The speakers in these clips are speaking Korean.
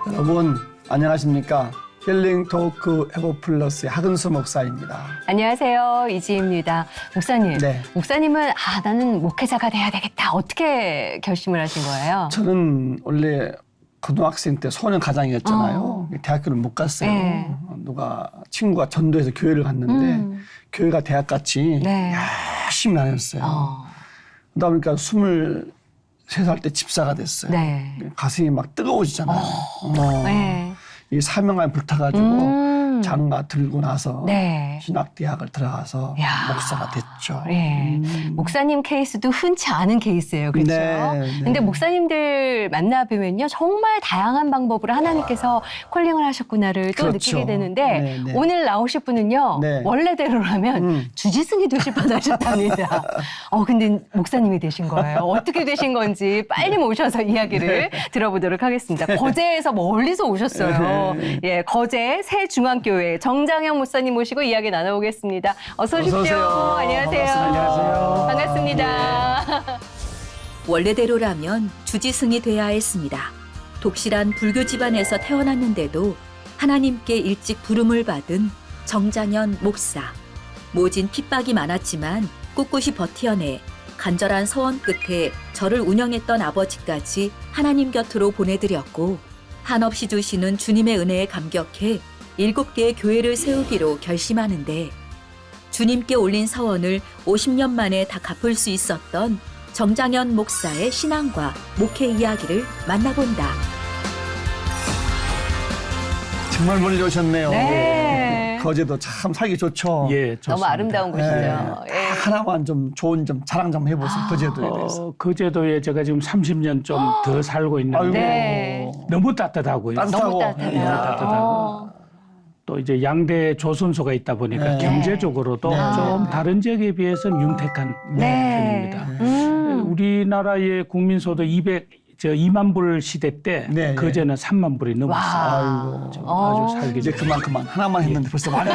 여러분 안녕하십니까? 힐링 토크 에버 플러스의 하근수 목사입니다. 안녕하세요. 이지입니다. 목사님, 네. 목사님은 나는 목회자가 돼야 되겠다. 어떻게 결심을 하신 거예요? 저는 원래 고등학생 때 소년 가장이었잖아요. 대학교를 못 갔어요. 네. 누가 친구가 전도해서 교회를 갔는데 교회가 대학같이 네. 열심히 다녔어요. 그러다 보니까 23살 때 집사가 됐어요. 네. 가슴이 막 뜨거워지잖아요. 네. 이 사명감에 불타가지고 장가 들고 나서 네. 신학대학을 들어가서 야. 목사가 됐죠. 네. 목사님 케이스도 흔치 않은 케이스예요. 그렇죠? 네. 근데 목사님들 만나뵈면요. 정말 다양한 방법으로 하나님께서 콜링을 하셨구나를 또 그렇죠. 느끼게 되는데 네. 오늘 나오실 분은요. 네. 원래대로라면 주지승이 되실 뻔하셨답니다. 근데 목사님이 되신 거예요. 어떻게 되신 건지 빨리 모셔서 이야기를 들어보도록 하겠습니다. 거제에서 멀리서 오셨어요. 예, 거제 새중앙교회 정장영 목사님 모시고 이야기 나눠보겠습니다. 어서 오십시오. 어서 오세요. 안녕하세요. 반갑습니다. 반갑습니다. 원래대로라면 주지승이 돼야 했습니다. 독실한 불교 집안에서 태어났는데도 하나님께 일찍 부름을 받은 정장현 목사. 모진 핍박이 많았지만 꿋꿋이 버텨내 간절한 서원 끝에 저를 운영했던 아버지까지 하나님 곁으로 보내드렸고 한없이 주시는 주님의 은혜에 감격해 7개의 교회를 세우기로 결심하는데 주님께 올린 서원을 50년 만에 다 갚을 수 있었던 정장현 목사의 신앙과 목회 이야기를 만나본다. 정말 멀리 오셨네요. 네. 거제도 참 살기 좋죠. 예, 좋습니다. 너무 아름다운 곳이죠. 네. 예. 하나만 좀 좋은 점 자랑 좀 해보세요. 거제도에 대해서. 거제도에 제가 지금 30년 좀 더 살고 있는데 아이고. 네. 너무 따뜻하고요. 따뜻하고. 너무 따뜻하다. 예, 따뜻하고. 또 이제 양대 조선소가 있다 보니까 네. 경제적으로도 네. 좀 다른 지역에 비해서는 윤택한 네. 편입니다. 우리나라의 국민소득 2만 불 시대 때 네, 거제는 3만 불이 넘었어요. 아이고. 좀 아주 살기 이제 좋은. 그만 하나만 했는데 벌써 많이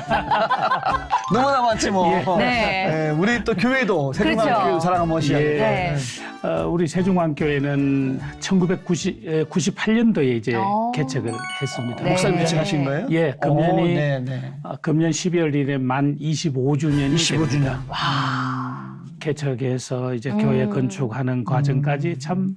너무나 많지 뭐. 네. 우리 또 교회도 세종강 그렇죠. 교회도 자랑 한번 하셔야 돼요. 네. 우리 세종왕교회는 1998년도에 이제 개척을 했습니다. 네. 목사님 개척하신 거예요? 예, 금년이 네. 금년 12월 1일에 만 25주년이 25주년. 됩니다. 개척해서 이제 교회 건축하는 과정까지 참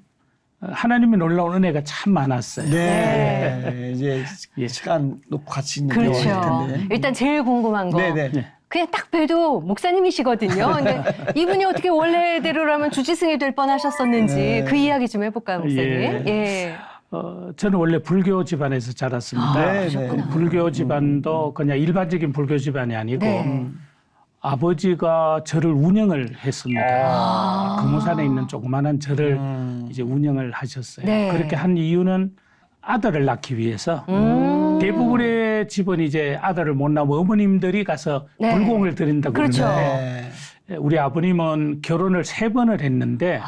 하나님의 놀라운 은혜가 참 많았어요. 네. 이제 예. 시간 놓고 같이 있는 그렇죠. 텐데. 일단 제일 궁금한 거. 네네. 네. 그냥 딱 봬도 목사님이시거든요. 근데 이분이 어떻게 원래대로라면 주지승이 될 뻔하셨었는지 네. 그 이야기 좀 해볼까요, 목사님? 예. 예. 저는 원래 불교 집안에서 자랐습니다. 네, 그러셨구나. 불교 집안도 그냥 일반적인 불교 집안이 아니고 네. 아버지가 절을 운영을 했습니다. 금우산에 있는 조그마한 절을 이제 운영을 하셨어요. 네. 그렇게 한 이유는 아들을 낳기 위해서 대부분의 집은 이제 아들을 못 낳으면 어머님들이 가서 네. 불공을 드린다고 그렇죠. 그러는데 우리 아버님은 결혼을 3번을 했는데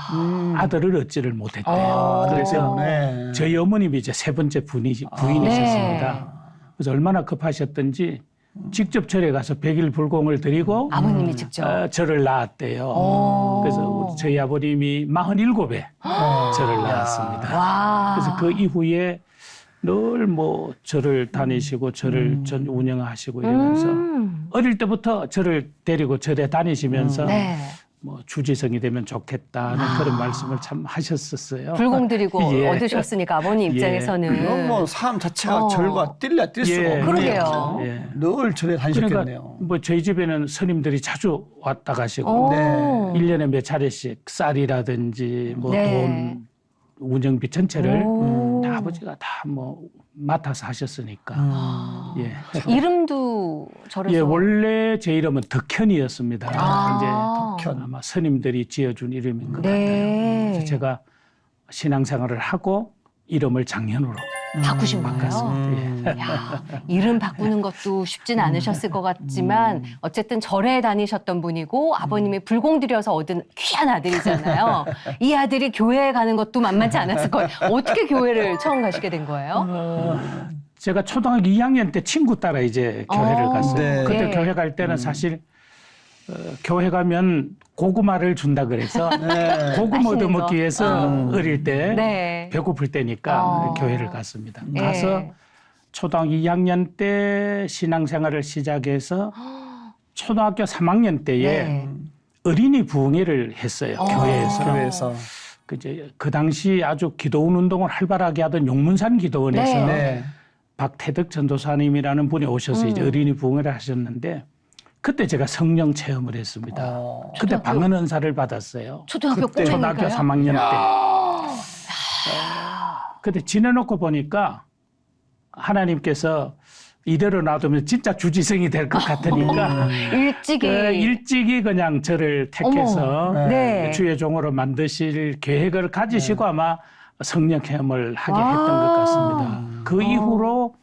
아들을 얻지를 못했대요. 그래서 네. 저희 어머님이 이제 3번째 부인이셨습니다. 그래서 얼마나 급하셨던지 직접 절에 가서 100일 불공을 드리고 아버님이 직접. 절을 낳았대요. 그래서 저희 아버님이 47에 절을 낳았습니다. 와. 그래서 그 이후에 늘 뭐 절을 다니시고 절을 전 운영하시고 이러면서 어릴 때부터 절을 데리고 절에 다니시면서 네. 뭐 주지성이 되면 좋겠다는 그런 말씀을 참 하셨었어요. 불공 드리고 예. 얻으셨으니까 아버님 예. 입장에서는. 이건 뭐 삶 자체가 절과 뛸 수가 예. 없네요. 그러게요. 예. 늘 절에 다니셨겠네요. 그러니까 뭐 저희 집에는 스님들이 자주 왔다 가시고 오. 네. 1년에 몇 차례씩 쌀이라든지 뭐 네. 돈 운영비 전체를 오. 다 아버지가 다 뭐 맡아서 하셨으니까. 예. 이름도 절에서. 예, 원래 제 이름은 덕현이었습니다. 아. 이제 아마 스님들이 지어준 이름인 것 같아요. 네. 그래서 제가 신앙생활을 하고 이름을 장현우로 바꾸신 거예요? 바꿨습니다. 예. 야, 이름 바꾸는 것도 쉽진 않으셨을 것 같지만 어쨌든 절에 다니셨던 분이고 아버님이 불공 들여서 얻은 귀한 아들이잖아요. 이 아들이 교회에 가는 것도 만만치 않았을 거예요. 어떻게 교회를 처음 가시게 된 거예요? 제가 초등학교 2학년 때 친구 따라 이제 교회를 갔어요. 네. 그때 네. 교회 갈 때는 사실 교회 가면 고구마를 준다 그래서 네. 고구마 맛있는 얻어먹기 거. 위해서 어릴 때 네. 배고플 때니까 교회를 갔습니다. 가서 초등학교 2학년 때 신앙생활을 시작해서 초등학교 3학년 때에 네. 어린이 부흥회를 했어요. 교회에서. 교회에서. 그 당시 아주 기도원 운동을 활발하게 하던 용문산 기도원에서 네. 네. 박태덕 전도사님이라는 분이 오셔서 이제 어린이 부흥회를 하셨는데 그때 제가 성령 체험을 했습니다. 그때 방언 은사를 받았어요. 초등학교 그때 초등학교 꼬맹이가요? 3학년 때. 그때 지내놓고 보니까 하나님께서 이대로 놔두면 진짜 주지성이 될 것 같으니까 일찍이. 일찍이 그냥 저를 택해서 어머. 네. 주의 종으로 만드실 계획을 가지시고 아마 성령 체험을 하게 했던 것 같습니다. 그 이후로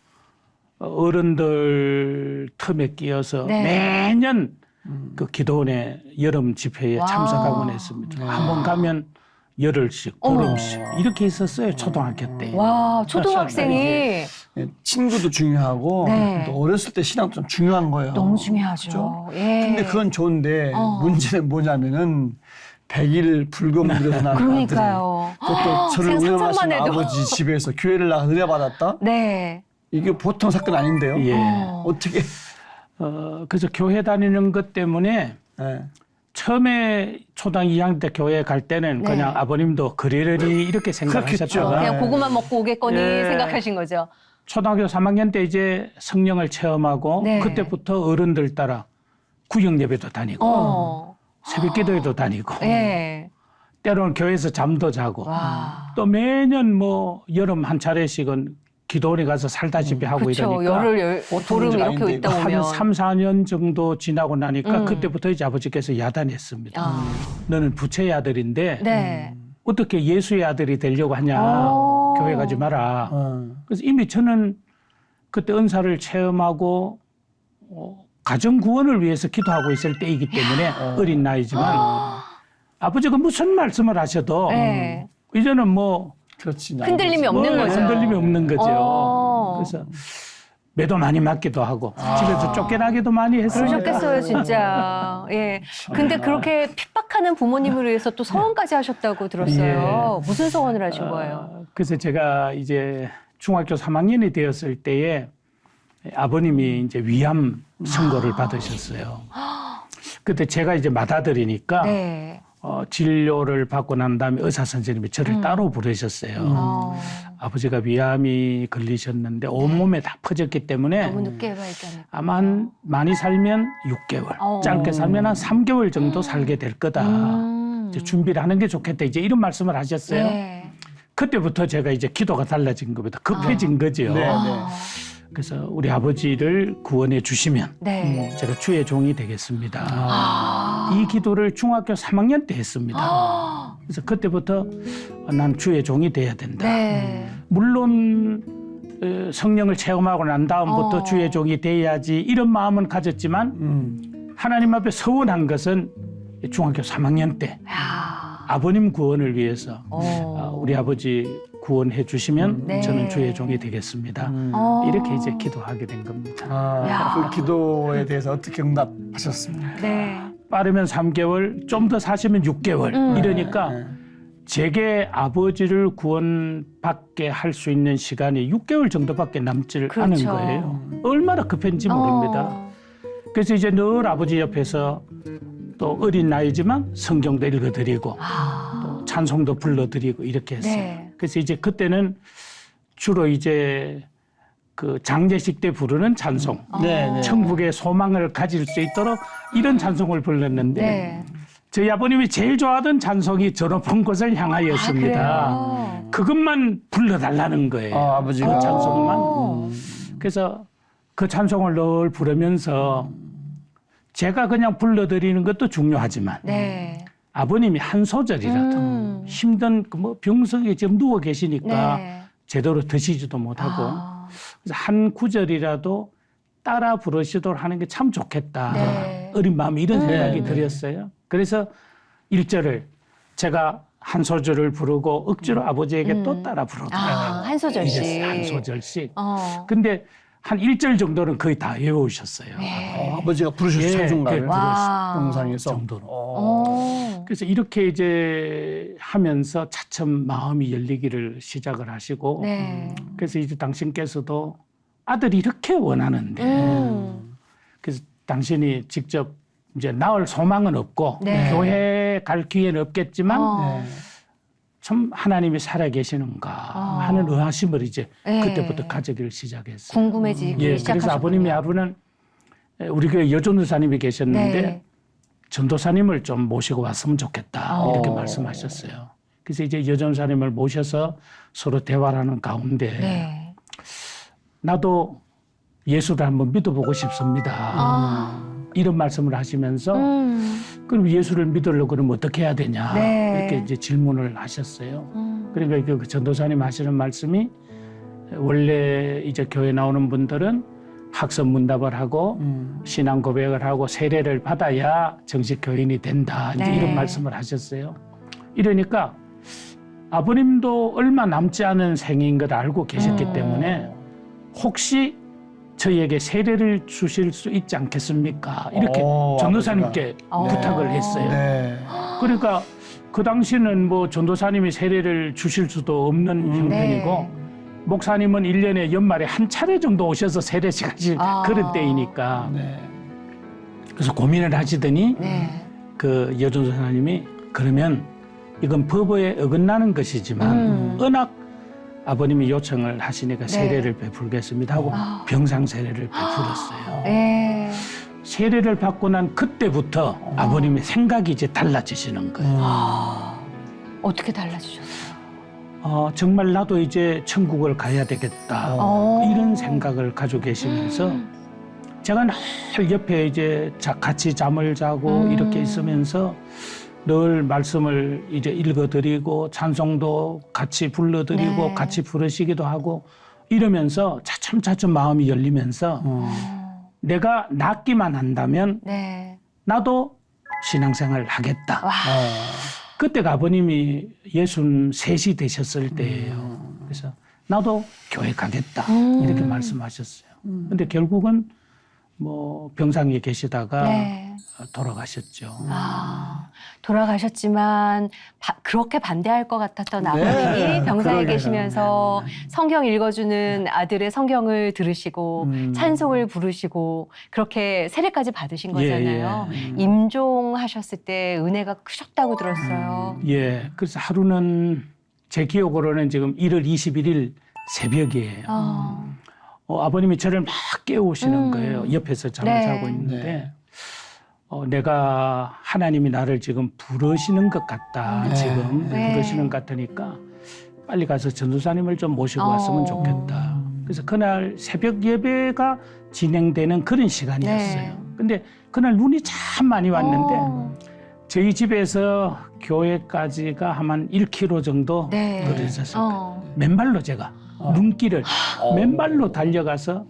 어른들 틈에 끼어서 네. 매년 그 기도원의 여름 집회에 참석하곤 했습니다. 한번 가면 열흘씩, 보름씩 이렇게 있었어요. 초등학교 때. 와, 초등학생이 예, 친구도 중요하고 네. 또 어렸을 때 신앙도 좀 중요한 거예요. 너무 중요하죠. 예. 근데 그건 좋은데 문제는 뭐냐면은 100일 불금들에서 나는 그러니까요. 아들이 그것도 저를 상상만 운영하신 해도. 아버지 집에서 교회를 나가 은혜 받았다? 네. 이게 보통 사건 아닌데요. 예. 어떻게? 그래서 교회 다니는 것 때문에 예. 처음에 초등학교 2학년 때 교회 갈 때는 네. 그냥 아버님도 그러려니 이렇게 그렇겠죠. 생각하셨다가 그냥 고구마 먹고 오겠거니 예. 생각하신 거죠. 초등학교 3학년 때 이제 성령을 체험하고 네. 그때부터 어른들 따라 구역 예배도 다니고 새벽 기도회도 다니고 예. 때로는 교회에서 잠도 자고 와. 또 매년 뭐 여름 한 차례씩은 기도원에 가서 살다시피 하고 그렇죠. 이러니까 열흘, 보름 문제가 이렇게 아닌데, 있다 이거. 한 보면. 3, 4년 정도 지나고 나니까 그때부터 이제 아버지께서 야단했습니다. 아. 너는 부처의 아들인데 네. 어떻게 예수의 아들이 되려고 하냐. 오. 교회 가지 마라. 어. 그래서 이미 저는 그때 은사를 체험하고 가정 구원을 위해서 기도하고 있을 때이기 때문에 어린 나이지만 아버지가 무슨 말씀을 하셔도 네. 이제는 뭐 그렇지. 흔들림이 없는 거죠. 흔들림이 없는 거죠. 어. 그래서 매도 많이 맞기도 하고 집에서 쫓겨나기도 많이 했어요. 그러셨겠어요, 진짜. 예. 근데 그렇게 핍박하는 부모님을 위해서 또 서원까지 하셨다고 들었어요. 무슨 서원을 하신 거예요? 그래서 제가 이제 중학교 3학년이 되었을 때에 아버님이 이제 위암 선고를 받으셨어요. 그때 제가 이제 맏아들이니까 네. 진료를 받고 난 다음에 의사 선생님이 저를 따로 부르셨어요. 아버지가 위암이 걸리셨는데 온몸에 다 퍼졌기 때문에 너무 늦게 발견했고. 아마 많이 살면 6개월, 짧게 살면 한 3개월 정도 살게 될 거다. 이제 준비를 하는 게 좋겠다. 이제 이런 말씀을 하셨어요. 네. 그때부터 제가 이제 기도가 달라진 겁니다. 급해진 거죠. 네, 네. 그래서 우리 아버지를 구원해 주시면 네. 제가 주의 종이 되겠습니다. 이 기도를 중학교 3학년 때 했습니다. 그래서 그때부터 난 주의 종이 돼야 된다. 네. 물론 성령을 체험하고 난 다음부터 주의 종이 돼야지 이런 마음은 가졌지만 하나님 앞에 서원한 것은 중학교 3학년 때 야. 아버님 구원을 위해서 우리 아버지 구원해 주시면 네. 저는 주의 종이 되겠습니다. 이렇게 이제 기도하게 된 겁니다. 그 기도에 대해서 어떻게 응답하셨습니까? 네. 빠르면 3개월, 좀 더 사시면 6개월 이러니까 제게 아버지를 구원받게 할 수 있는 시간이 6개월 정도밖에 남질 그렇죠. 않은 거예요. 얼마나 급했는지 모릅니다. 그래서 이제 늘 아버지 옆에서 또 어린 나이지만 성경도 읽어드리고 또 찬송도 불러드리고 이렇게 했어요. 네. 그래서 이제 그때는 주로 이제 그 장례식 때 부르는 찬송, 네, 네. 천국의 소망을 가질 수 있도록 이런 찬송을 불렀는데 네. 저희 아버님이 제일 좋아하던 찬송이 저 높은 곳을 향하였습니다. 그래요? 그것만 불러달라는 거예요. 아버지가. 그 찬송만. 그래서 그 찬송을 늘 부르면서 제가 그냥 불러드리는 것도 중요하지만 네. 아버님이 한 소절이라도 힘든 뭐 병석에 지금 누워 계시니까 네. 제대로 드시지도 못하고 그래서 한 구절이라도 따라 부르시도록 하는 게 참 좋겠다. 네. 어린 마음에 이런 생각이 네. 들었어요. 그래서 1절을 제가 한 소절을 부르고 억지로 아버지에게 또 따라 부르더라고요. 한 소절씩. 이랬어요. 한 소절씩. 어. 근데 한 1절 정도는 거의 다 외우셨어요. 아버지가 부르셨어요. 예, 찬송가를. 그 와. 영상에서. 정도로. 어. 그래서 이렇게 이제 하면서 차츰 마음이 열리기를 시작을 하시고 네. 그래서 이제 당신께서도 아들이 이렇게 원하는데 그래서 당신이 직접 이제 낳을 소망은 없고 네. 교회 갈 기회는 없겠지만 어. 참 하나님이 살아계시는가 하는 의아심을 이제 네. 그때부터 가지기를 시작했어요. 궁금해지기 예, 시작하셨군요. 그래서 아버님이 하루는 우리 교회 여전도사님이 계셨는데 네. 전도사님을 좀 모시고 왔으면 좋겠다 이렇게 말씀하셨어요. 그래서 이제 여전도사님을 모셔서 서로 대화를 하는 가운데 네. 나도 예수를 한번 믿어보고 싶습니다. 이런 말씀을 하시면서 그럼 예수를 믿으려고 그러면 어떻게 해야 되냐 네. 이렇게 이제 질문을 하셨어요. 그러니까 그 전도사님 하시는 말씀이 원래 이제 교회 나오는 분들은 학습 문답을 하고 신앙 고백을 하고 세례를 받아야 정식 교인이 된다. 이제 네. 이런 말씀을 하셨어요. 이러니까 아버님도 얼마 남지 않은 생인 걸 알고 계셨기 때문에 혹시 저희에게 세례를 주실 수 있지 않겠습니까? 이렇게 전도사님께 부탁을 했어요. 네. 그러니까 그 당시는 뭐 전도사님이 세례를 주실 수도 없는 형편이고 목사님은 1년에 연말에 한 차례 정도 오셔서 세례 시간씩 그런 때이니까 네. 그래서 고민을 하시더니 네. 그 여전도사님이 그러면 이건 법에 어긋나는 것이지만 언악 아버님이 요청을 하시니까 세례를 베풀겠습니다 하고 병상 세례를 베풀었어요. 네. 세례를 받고 난 그때부터 아버님의 생각이 이제 달라지시는 거예요. 어떻게 달라지셨어요? 정말 나도 이제 천국을 가야 되겠다 이런 생각을 가지고 계시면서 제가 늘 옆에 이제 같이 잠을 자고 이렇게 있으면서 늘 말씀을 이제 읽어드리고 찬송도 같이 불러드리고 네. 같이 부르시기도 하고 이러면서 차츰차츰 마음이 열리면서 내가 낫기만 한다면 네. 나도 신앙생활을 하겠다. 와. 그때가 아버님이 63이 되셨을 때예요. 그래서 나도 교회 가겠다 이렇게 말씀하셨어요. 근데 결국은 뭐 병상에 계시다가 네. 돌아가셨죠. 돌아가셨지만 그렇게 반대할 것 같았던 네. 아버님이 병사에 그러게요. 계시면서 성경 읽어주는 아들의 성경을 들으시고 찬송을 부르시고 그렇게 세례까지 받으신 거잖아요. 임종하셨을 때 은혜가 크셨다고 들었어요. 예, 그래서 하루는 제 기억으로는 지금 1월 21일 새벽이에요. 아버님이 저를 막 깨우시는 거예요. 옆에서 잠을 네. 자고 있는데 내가 하나님이 나를 지금 부르시는 것 같다. 지금 네. 부르시는 것 같으니까 빨리 가서 전도사님을 좀 모시고 왔으면 좋겠다. 그래서 그날 새벽 예배가 진행되는 그런 시간이었어요. 네. 근데 그날 눈이 참 많이 왔는데 저희 집에서 교회까지가 한 1km 정도 네. 거리였어요. 맨발로 제가 눈길을 맨발로 달려가서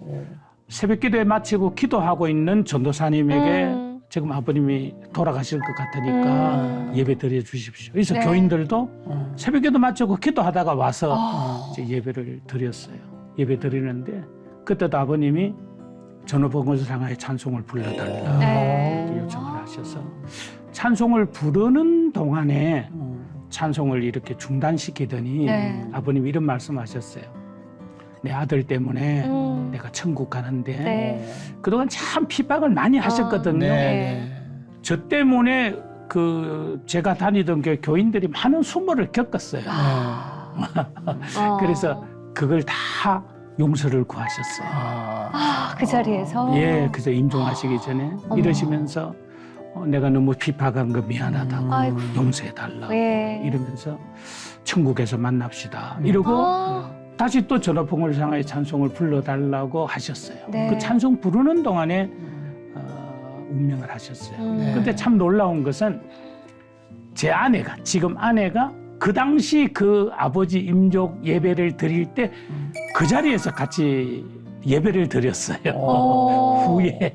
새벽 기도에 마치고 기도하고 있는 전도사님에게 지금 아버님이 돌아가실 것 같으니까 예배 드려 주십시오. 그래서 네. 교인들도 새벽 기도 마치고 기도하다가 와서 이제 예배를 드렸어요. 예배 드리는데 그때도 아버님이 전후복음을 향하여 찬송을 불러달라 네. 요청을 하셔서 찬송을 부르는 동안에 찬송을 이렇게 중단시키더니 네. 아버님이 이런 말씀하셨어요. 내 아들 때문에 내가 천국 가는데 네. 그동안 참 핍박을 많이 하셨거든요. 네. 저 때문에 그 제가 다니던 교인들이 많은 수모를 겪었어요. 그래서 그걸 다 용서를 구하셨어요. 그 자리에서 예, 그래서 임종하시기 전에 이러시면서 내가 너무 핍박한 거 미안하다고 아이고. 용서해달라고 예. 이러면서 천국에서 만납시다 이러고 다시 또 전화풍을 향하여 찬송을 불러달라고 하셨어요. 네. 그 찬송 부르는 동안에 운명을 하셨어요. 근데 참 놀라운 것은 제 아내가 지금 아내가 그 당시 그 아버지 임종 예배를 드릴 때 그 자리에서 같이 예배를 드렸어요. 후에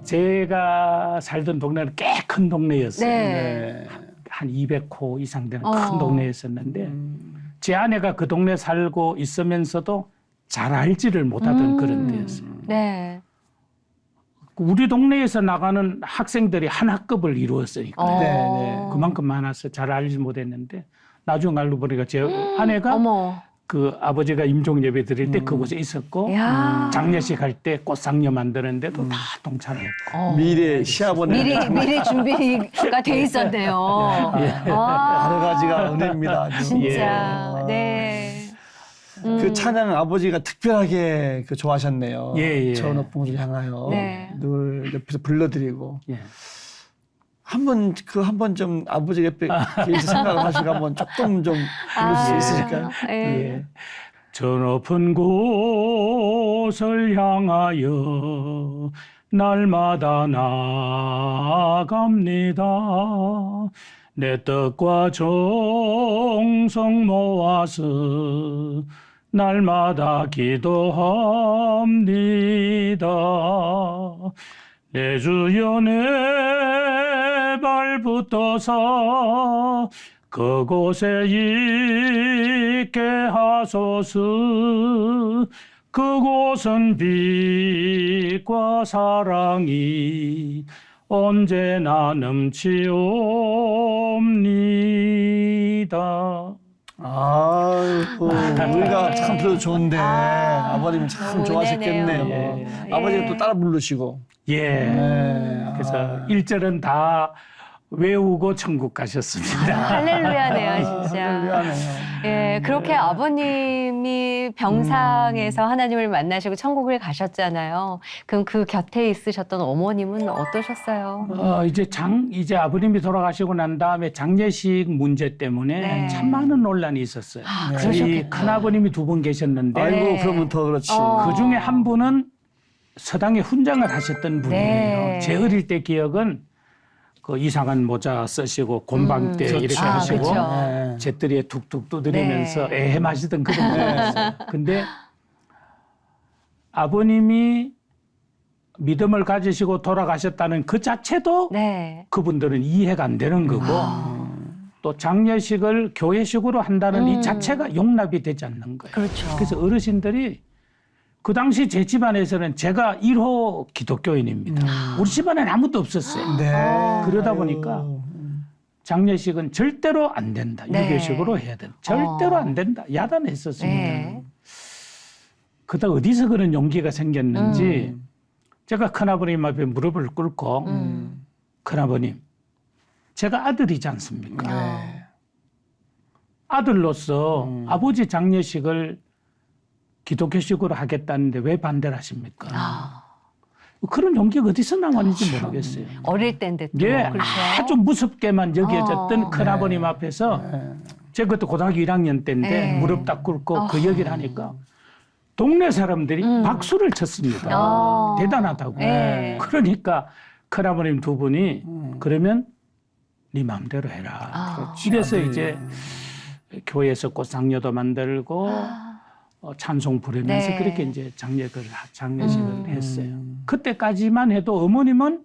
제가 살던 동네는 꽤 큰 동네였어요. 네. 한 200호 이상 되는 큰 동네였었는데 제 아내가 그 동네 살고 있으면서도 잘 알지를 못하던 그런 데였어요. 네. 우리 동네에서 나가는 학생들이 한 학급을 이루었으니까 어. 네. 그만큼 많아서 잘 알지 못했는데 나중에 알고 보니까 제 아내가 어머. 그 아버지가 임종 예배 드릴 때 그곳에 있었고 야. 장례식 할 때 꽃상녀 만드는데도 다 동참했고. 어. 미래 시아버님 미리 준비가 돼 있었네요. 아, 여러 가지가 은혜입니다. 아주. 진짜. 예. 네. 그 찬양 아버지가 특별하게 그 좋아하셨네요. 예. 저 높은 곳을 향하여 네. 늘 옆에서 불러드리고 예. 한번 좀 아버지 옆에 계셔서 생각을 하시고 한번 조금 좀 부를 수 있으실까요? 예. 예. 저 높은 곳을 향하여 날마다 나아갑니다. 내 뜻과 정성 모아서 날마다 기도합니다. 내 주여 내 발붙어서 그곳에 있게 하소서. 그곳은 빛과 사랑이 언제나 넘치옵니다. 아유, 우리가 참 들어도 좋은데 아버님 참 좋아하셨겠네요. 은혜네요. 예. 아버지가 또 따라 부르시고. 예. 네. 그래서 1절은 다 외우고 천국 가셨습니다. 할렐루야네요, 진짜. 할렐루야네요. 예, 그렇게 아버님이 병상에서 하나님을 만나시고 천국을 가셨잖아요. 그럼 그 곁에 있으셨던 어머님은 어떠셨어요? 이제 아버님이 돌아가시고 난 다음에 장례식 문제 때문에 네. 참 많은 논란이 있었어요. 아, 저희 그러셨겠다. 큰아버님이 2분 계셨는데 아이고 네. 그러면 더 그렇지. 어. 그 중에 한 분은 서당에 훈장을 하셨던 분이에요. 네. 제 어릴 때 기억은 그 이상한 모자 쓰시고 곰방대 이렇게 아, 하시고 그쵸. 네. 재떨이에 툭툭 두드리면서 네. 애해 마시던 그런 분이었어요. 근데 아버님이 믿음을 가지시고 돌아가셨다는 그 자체도 네. 그분들은 이해가 안 되는 거고 또 장례식을 교회식으로 한다는 이 자체가 용납이 되지 않는 거예요. 그렇죠. 그래서 어르신들이 그 당시 제 집안에서는 제가 1호 기독교인입니다. 우리 집안에는 아무도 없었어요. 네. 그러다 아유. 보니까 장례식은 절대로 안 된다. 네. 유교식으로 해야 된다. 절대로 안 된다. 야단했었습니다. 네. 그러다 어디서 그런 용기가 생겼는지 제가 큰아버님 앞에 무릎을 꿇고 큰아버님 제가 아들이지 않습니까? 네. 아들로서 아버지 장례식을 기독교식으로 하겠다는데 왜 반대를 하십니까? 아, 그런 용기가 어디서 나왔는지 모르겠어요. 어릴 때인데 또. 예, 그렇죠. 아주 무섭게만 여겨졌던 어. 큰아버님 앞에서 제가 그때 고등학교 1학년 때인데 네. 무릎 딱 꿇고 그 얘기를 하니까 동네 사람들이 박수를 쳤습니다. 어. 대단하다고. 네. 그러니까 큰아버님 2분이 그러면 네 마음대로 해라. 아. 이래서 이제 교회에서 꽃상녀도 만들고 찬송 부르면서 네. 그렇게 이제 장례식을 했어요. 그때까지만 해도 어머님은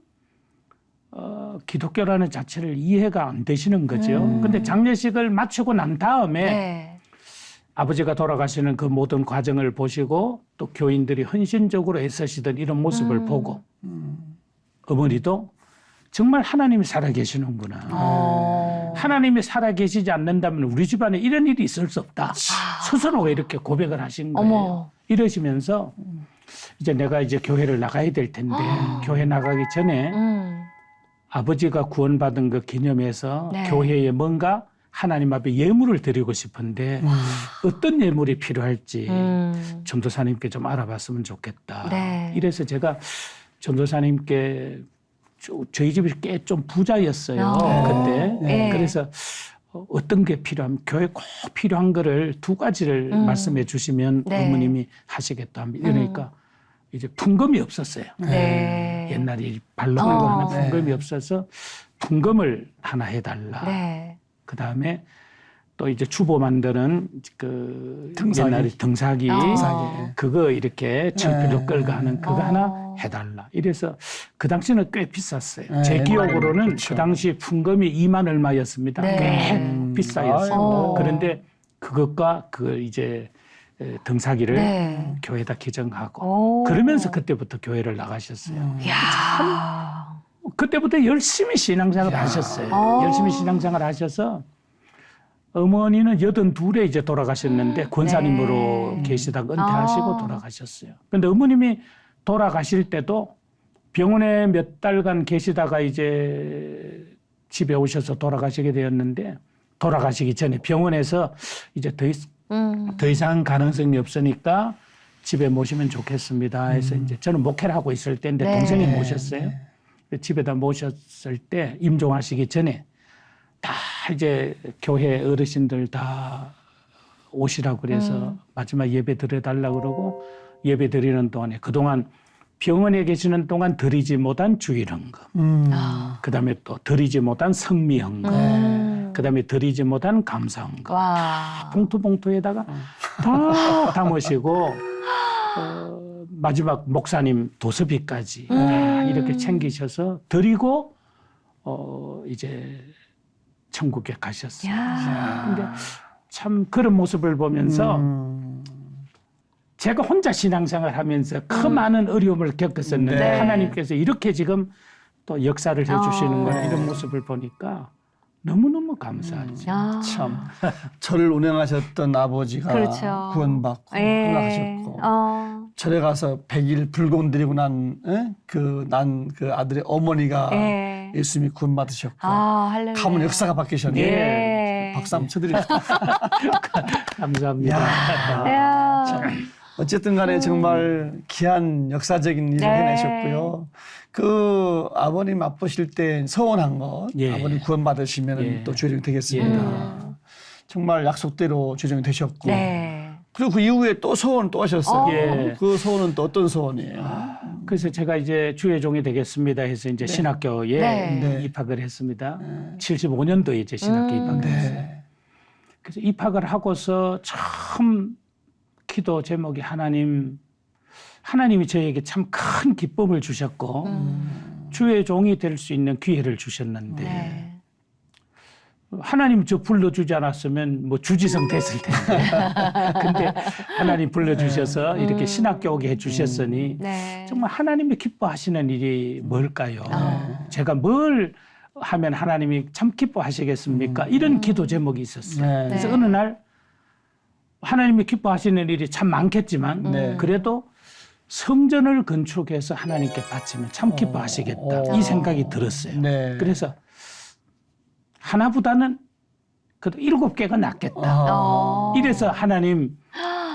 기독교라는 자체를 이해가 안 되시는 거죠. 근데 장례식을 마치고 난 다음에 네. 아버지가 돌아가시는 그 모든 과정을 보시고 또 교인들이 헌신적으로 애쓰시던 이런 모습을 보고 어머니도 정말 하나님이 살아계시는구나. 하나님이 살아계시지 않는다면 우리 집안에 이런 일이 있을 수 없다. 스스로가 이렇게 고백을 하신 거예요. 어머. 이러시면서 이제 내가 이제 교회를 나가야 될 텐데 교회 나가기 전에 아버지가 구원받은 그 기념해서 네. 교회에 뭔가 하나님 앞에 예물을 드리고 싶은데 어떤 예물이 필요할지 전도사님께 좀 알아봤으면 좋겠다. 네. 이래서 제가 전도사님께 저희 집이 꽤 좀 부자였어요. 그때. 네. 그래서 어떤 게 필요하면 교회 꼭 필요한 거를 2가지를 말씀해 주시면 네. 어머님이 하시겠다 합니다. 그러니까 이제 풍금이 없었어요. 네. 옛날에 발로 걸고 하는 네. 풍금이 없어서 풍금을 하나 해달라. 네. 그 다음에 또 이제 주보 만드는 그 등사기. 옛날에 등사기, 그거 이렇게 철필로 네. 끌고 하는 그거 하나 해달라. 이래서 그 당시는 꽤 비쌌어요. 네, 제 기억으로는 그렇죠. 그 당시 풍금이 2만 얼마였습니다. 네. 꽤 비싸였습니다. 아이고. 그런데 그것과 그 이제 등사기를 네. 교회에다 기증하고 오. 그러면서 그때부터 교회를 나가셨어요. 야. 그때부터 열심히 신앙생활을 하셨어요. 열심히 신앙생활을 하셔서 어머니는 82에 이제 돌아가셨는데 권사님으로 계시다가 은퇴하시고 돌아가셨어요. 그런데 어머님이 돌아가실 때도 병원에 몇 달간 계시다가 이제 집에 오셔서 돌아가시게 되었는데 돌아가시기 전에 병원에서 이제 더 이상 가능성이 없으니까 집에 모시면 좋겠습니다 해서 이제 저는 목회를 하고 있을 때인데 네. 동생이 모셨어요. 집에다 모셨을 때 임종하시기 전에 다 이제 교회 어르신들 다 오시라고 그래서 마지막 예배 드려달라고 그러고 예배 드리는 동안에 그동안 병원에 계시는 동안 드리지 못한 주일헌금, 그다음에 또 드리지 못한 성미헌금, 그다음에 드리지 못한 감사헌금, 와. 봉투에다가 다 담으시고 마지막 목사님 도서비까지 다 이렇게 챙기셔서 드리고 이제 천국에 가셨어요. 근데 참 그런 모습을 보면서 제가 혼자 신앙생활 하면서 그 많은 어려움을 겪었었는데 네. 하나님께서 이렇게 지금 또 역사를 해주시는 거나 이런 모습을 보니까 너무너무 감사하죠. 야. 참 저를 운행하셨던 아버지가 그렇죠. 구원받고 예. 돌아가셨고 절에 가서 100일 불공 드리고 난 그 아들의 어머니가 예. 예수님이 구원받으셨고 아, 할렐루야. 가문 역사가 바뀌셨네요. 예. 박수 한번 쳐드립니다. 감사합니다. 야. 어쨌든 간에 정말 귀한 역사적인 일을 네. 해내셨고요. 그 아버님 아프실 때 서원한 것, 예. 아버님 구원받으시면 예. 또 주의정이 되겠습니다. 정말 약속대로 주의정이 되셨고. 네. 그리고 그 이후에 또 소원 또 하셨어요. 예. 그 소원은 또 어떤 소원이에요? 그래서 제가 이제 주의 종이 되겠습니다 해서 이제 신학교에 네. 입학을 했습니다. 75년도에 이제 신학교에 입학했어요. 네. 그래서 입학을 하고서 처음 기도 제목이 하나님이 저에게 참 큰 기쁨을 주셨고 주의 종이 될 수 있는 기회를 주셨는데 네. 하나님 저 불러주지 않았으면 뭐 주지성 됐을 텐데 근데 하나님 불러주셔서 이렇게 신학교 오게 해주셨으니 네. 정말 하나님이 기뻐하시는 일이 뭘까요? 제가 뭘 하면 하나님이 참 기뻐하시겠습니까? 이런 기도 제목이 있었어요. 네. 그래서 어느 날 하나님이 기뻐하시는 일이 참 많겠지만 네. 그래도 성전을 건축해서 하나님께 바치면 참 기뻐하시겠다. 이 생각이 들었어요. 네. 그래서 하나보다는 그래도 7개가 낫겠다. 이래서 하나님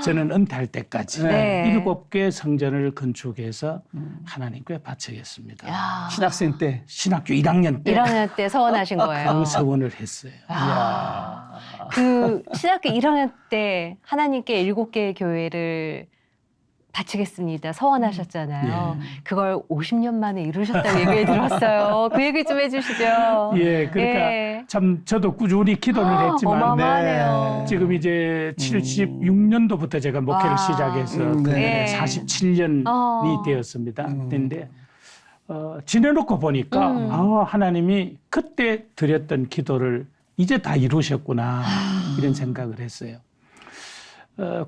저는 은퇴할 때까지 네. 7개 성전을 건축해서 하나님께 바치겠습니다. 야. 신학생 때. 신학교 1학년 때 1학년 때 서원하신 거예요. 그 서원을 했어요. 그 신학교 1학년 때 하나님께 7개의 교회를 바치겠습니다. 서원하셨잖아요. 그걸 50년 만에 이루셨다고 얘기 들었어요. 그 얘기 좀 해주시죠. 예, 그러니까 예. 참 저도 꾸준히 기도를 했지만 어마어마하네요. 지금 이제 76년도부터 제가 목회를 와. 시작해서 네. 그게 47년이 되었습니다. 그런데 지내놓고 보니까 하나님이 그때 드렸던 기도를 이제 다 이루셨구나 이런 생각을 했어요.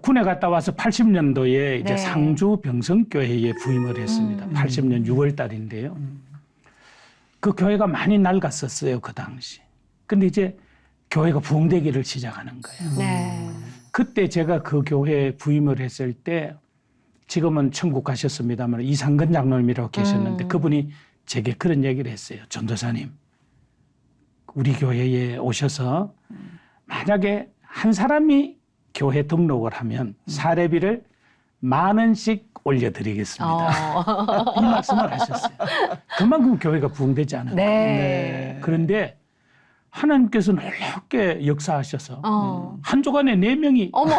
군에 갔다 와서 80년도에 이제 네. 상주 병성교회에 부임을 했습니다. 80년 6월 달인데요. 그 교회가 많이 낡았었어요, 그 당시. 근데 이제 교회가 부흥되기를 시작하는 거예요. 네. 그때 제가 그 교회에 부임을 했을 때 지금은 천국 가셨습니다만 이상근 장로님이라고 계셨는데 그분이 제게 그런 얘기를 했어요. 전도사님, 우리 교회에 오셔서 만약에 한 사람이 교회 등록을 하면 사례비를 10,000원씩 올려드리겠습니다. 이 말씀을 하셨어요. 그만큼 교회가 부흥되지 않았어요. 네. 그런데 하나님께서 놀랍게 역사하셔서 한 조간에 4명이 어머.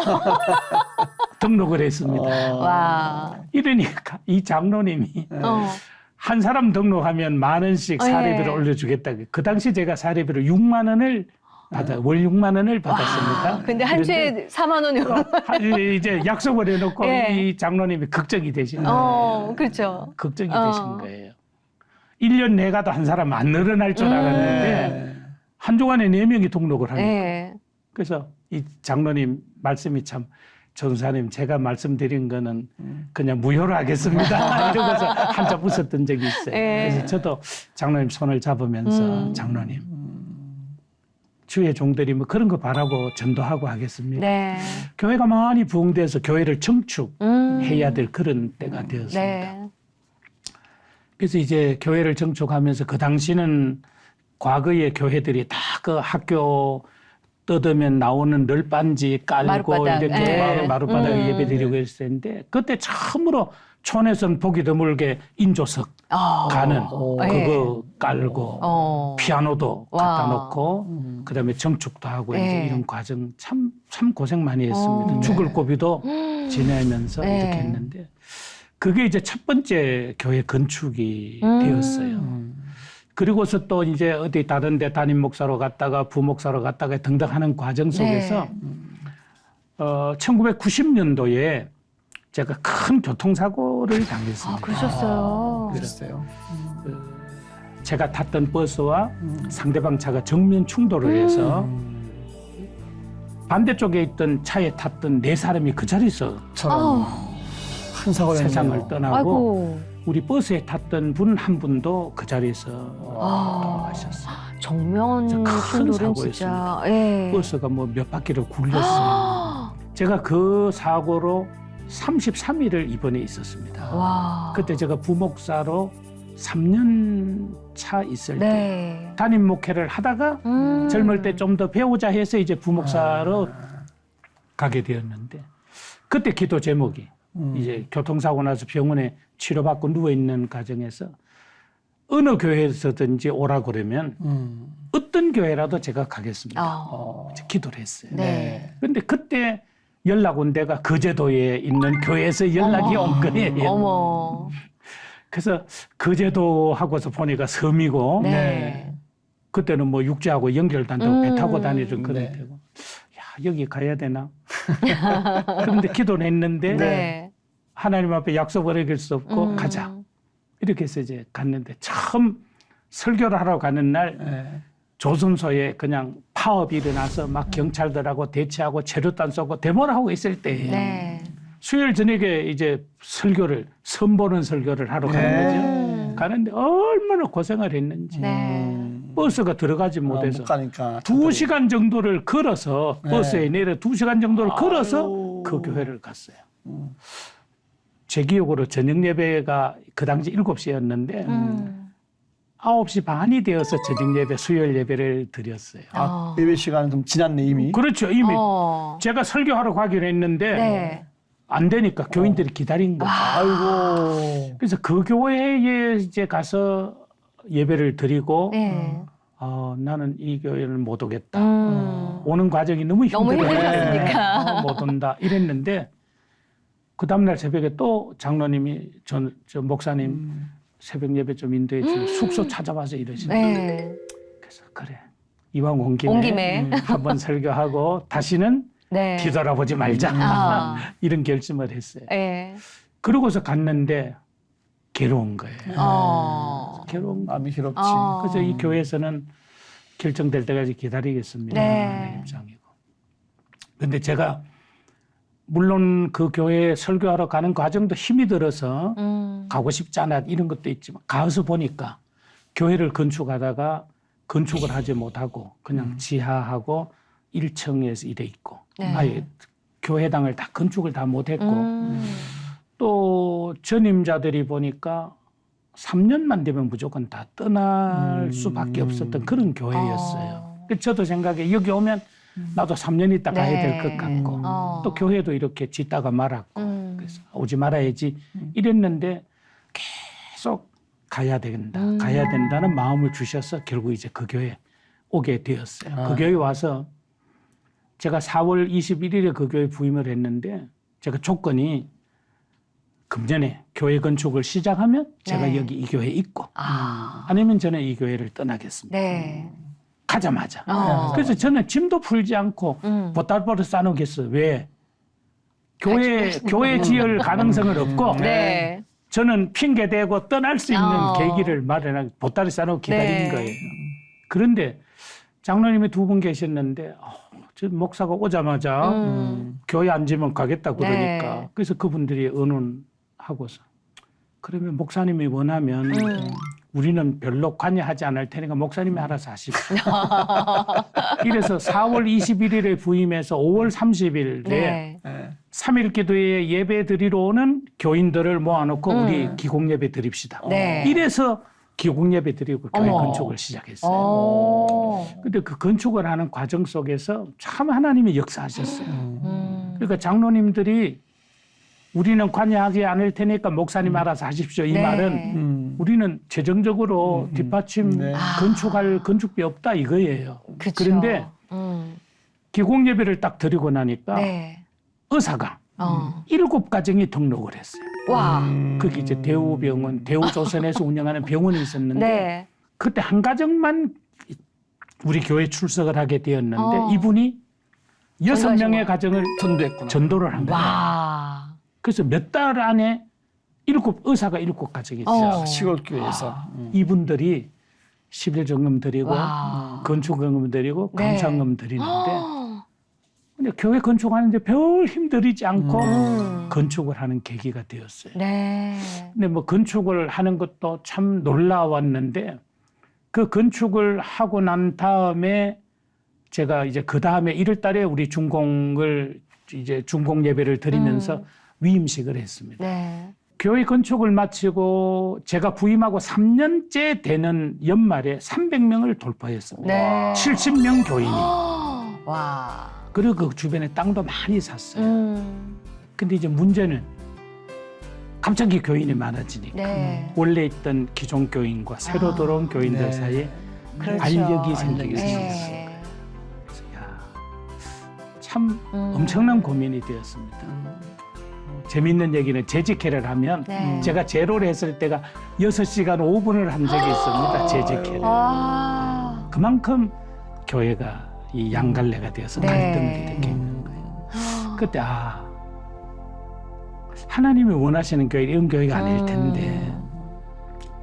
등록을 했습니다. 와. 이러니까 이 장로님이 어. 한 사람 등록하면 10,000원씩 사례비를 예. 올려주겠다. 그 당시 제가 사례비를 6만 원을 월 6만 원을 받았습니다. 근데 한 주에 4만 원이요. 이제 약속을 해놓고 예. 이 장로님이 걱정이 되신 거예요. 그렇죠. 걱정이 되신 거예요. 1년 내가도 한 사람 안 늘어날 줄 알았는데 한 주간에 4명이 등록을 하니까. 네. 그래서 이 장로님 말씀이 참 전사님 제가 말씀드린 거는 그냥 무효로 하겠습니다. 이러고서 한참 웃었던 적이 있어요. 네. 그래서 저도 장로님 손을 잡으면서 장로님 주의 종들이 뭐 그런 거 바라고 전도하고 하겠습니다. 네. 교회가 많이 부흥돼서 교회를 정축해야 될 그런 때가 되었습니다. 네. 그래서 이제 교회를 정축하면서 그 당시는 과거의 교회들이 다 그 학교 뜯으면 나오는 널빤지 깔고 마룻바닥. 이렇게 네. 마룻바닥에 예배드리고 했었는데 그때 처음으로 촌에서는 보기 드물게 인조석 가는 네. 그거 깔고 피아노도 갖다 와. 놓고 그다음에 정축도 하고 네. 이제 이런 과정 참 고생 많이 했습니다. 어. 죽을 고비도 지내면서 네. 이렇게 했는데 그게 이제 첫 번째 교회 건축이 되었어요. 그리고서 또 이제 어디 다른 데 담임 목사로 갔다가 부목사로 갔다가 등등 하는 과정 속에서 1990년도에 제가 큰 교통사고를 당했습니다. 그러셨어요. 그랬어요. 제가 탔던 버스와 상대방 차가 정면 충돌을 해서 반대쪽에 있던 차에 탔던 네 사람이 그 자리에서 저런 큰 사고였네요. 세상을 떠나고 아이고. 우리 버스에 탔던 분 한 분도 그 자리에서 돌아가셨어요. 정면 큰 충돌은 진짜. 사고였습니다. 예. 버스가 뭐 몇 바퀴를 굴렸어요. 제가 그 사고로 33일을 입원해 있었습니다. 와. 그때 제가 부목사로 3년 차 있을 때 네. 담임 목회를 하다가 젊을 때 좀 더 배우자 해서 이제 부목사로 가게 되었는데 그때 기도 제목이 이제 교통사고 나서 병원에 치료받고 누워있는 과정에서 어느 교회에서든지 오라 그러면 어떤 교회라도 제가 가겠습니다. 이제 기도를 했어요. 네. 그런데 그때 연락 온 데가 거제도에 있는 교회에서 연락이 온 거예요. 어머. 그래서 거제도 하고서 보니까 섬이고 네. 그때는 뭐 육지하고 연결도 안 되고 배 타고 다니던 그런 네. 데고 야 여기 가야 되나? 그런데 기도를 했는데 네. 하나님 앞에 약속을 어길 수 없고 가자. 이렇게 해서 이제 갔는데 처음 설교를 하러 가는 날 네. 조선소에 그냥 파업이 일어나서 막 경찰들하고 대치하고 재료탄 쏘고 데모를 하고 있을 때예요. 네. 수요일 저녁에 이제 설교를 선보는 설교를 하러 가는 네. 거죠. 가는데 얼마나 고생을 했는지 네. 버스가 들어가지 못해서 못 가니까 2시간 정도를 걸어서 네. 버스에 내려 2시간 정도를 걸어서 아이고. 그 교회를 갔어요. 제 기억으로 저녁 예배가 그 당시 7시였는데 9시 반이 되어서 저녁 예배 수요일 예배를 드렸어요. 예배 시간은 좀 지났네 이미. 그렇죠. 이미 어. 제가 설교하러 가기로 했는데 네. 안 되니까 교인들이 기다린 거죠. 아이고. 그래서 그 교회에 이제 가서 예배를 드리고 네. 나는 이 교회를 못 오겠다. 오는 과정이 너무 너무 힘들어. 힘드셨으니까. 못 온다. 이랬는데 그 다음날 새벽에 또 장로님이 저 목사님 새벽 예배 좀 인도해 주시고 숙소 찾아와서 이러시는 거예요. 네. 그래서 그래. 이왕 온 온 김에. 김에 한번 설교하고 다시는 네. 뒤돌아보지 말자. 아. 이런 결심을 했어요. 네. 그러고서 갔는데 괴로운 거예요. 괴로운 거. 마음이 괴롭지. 그래서 이 교회에서는 결정될 때까지 기다리겠습니다. 네. 하는 입장이고. 그런데 제가 물론 그 교회에 설교하러 가는 과정도 힘이 들어서 가고 싶지 않아 이런 것도 있지만 가서 보니까 교회를 건축하다가 건축을 하지 못하고 그냥 지하하고 1층에서 이래 있고 네. 아예 교회당을 다 건축을 다 못했고 또 전임자들이 보니까 3년만 되면 무조건 다 떠날 수밖에 없었던 그런 교회였어요. 그래서 저도 생각에 여기 오면 나도 3년 있다 가야 될 것 같고 또 교회도 이렇게 짓다가 말았고 그래서 오지 말아야지 이랬는데 계속 가야 된다. 가야 된다는 마음을 주셔서 결국 이제 그 교회에 오게 되었어요. 그 교회에 와서 제가 4월 21일에 그 교회에 부임을 했는데 제가 조건이 금년에 교회 건축을 시작하면 제가 네. 여기 이 교회에 있고 아니면 저는 이 교회를 떠나겠습니다. 네. 가자마자. 어. 그래서 저는 짐도 풀지 않고 보따리를 싸놓겠어요. 왜? 교회 지을 가능성은 없고 네. 저는 핑계대고 떠날 수 있는 어. 계기를 마련하고 보따리 싸놓고 기다린 네. 거예요. 그런데 장로님이 두 분 계셨는데 저 목사가 오자마자 교회 앉으면 가겠다 그러니까 네. 그래서 그분들이 의논하고서 그러면 목사님이 원하면 우리는 별로 관여하지 않을 테니까 목사님이 알아서 하십시오. 이래서 4월 21일에 부임해서 5월 30일에 네. 네. 3일 기도에 예배 드리러 오는 교인들을 모아놓고 우리 기공 예배 드립시다. 네. 이래서 기공 예배 드리고 교회 어머. 건축을 시작했어요. 오. 근데 그 건축을 하는 과정 속에서 참 하나님이 역사하셨어요. 그러니까 장로님들이 우리는 관여하지 않을 테니까 목사님 알아서 하십시오. 이 네. 말은 우리는 재정적으로 뒷받침 네. 건축할 건축비 없다 이거예요. 그쵸. 그런데 기공 예배를 딱 드리고 나니까 네. 의사가 어. 7가정이 등록을 했어요. 와. 그게 이제 대우병원, 대우조선에서 운영하는 병원이 있었는데 네. 그때 한 가정만 우리 교회 출석을 하게 되었는데 어. 이분이 6명의 가정을 전도했구나. 전도를 한 거예요. 와. 그래서 몇 달 안에 의사가 7가정이 있어요. 어. 시골 교회에서. 이분들이 11정금 드리고 와. 건축금금 드리고 네. 감사금 드리는데 근데 교회 건축하는데 별 힘들이지 않고 건축을 하는 계기가 되었어요. 네. 근데 뭐 건축을 하는 것도 참 놀라웠는데 그 건축을 하고 난 다음에 제가 이제 그 다음에 1월 달에 우리 중공 예배를 드리면서 위임식을 했습니다. 네. 교회 건축을 마치고 제가 부임하고 3년째 되는 연말에 300명을 돌파했습니다. 네. 70명 교인이. 와. 그리고 그 주변에 땅도 많이 샀어요. 근데 이제 문제는 갑자기 교인이 많아지니까 네. 원래 있던 기존 교인과 새로 들어온 교인들 네. 사이에 그렇죠. 알력이 생기기 알력이 시작했어요. 네. 그래서 참 엄청난 고민이 되었습니다. 재밌는 얘기는 재직회를 하면 네. 제가 제로를 했을 때가 6시간 5분을 한 적이 있습니다. 재직회를. 와. 그만큼 교회가 이 양갈래가 되어서 네. 갈등을 일으키는 거예요. 그때 하나님이 원하시는 교회 이런 교회가 아닐 텐데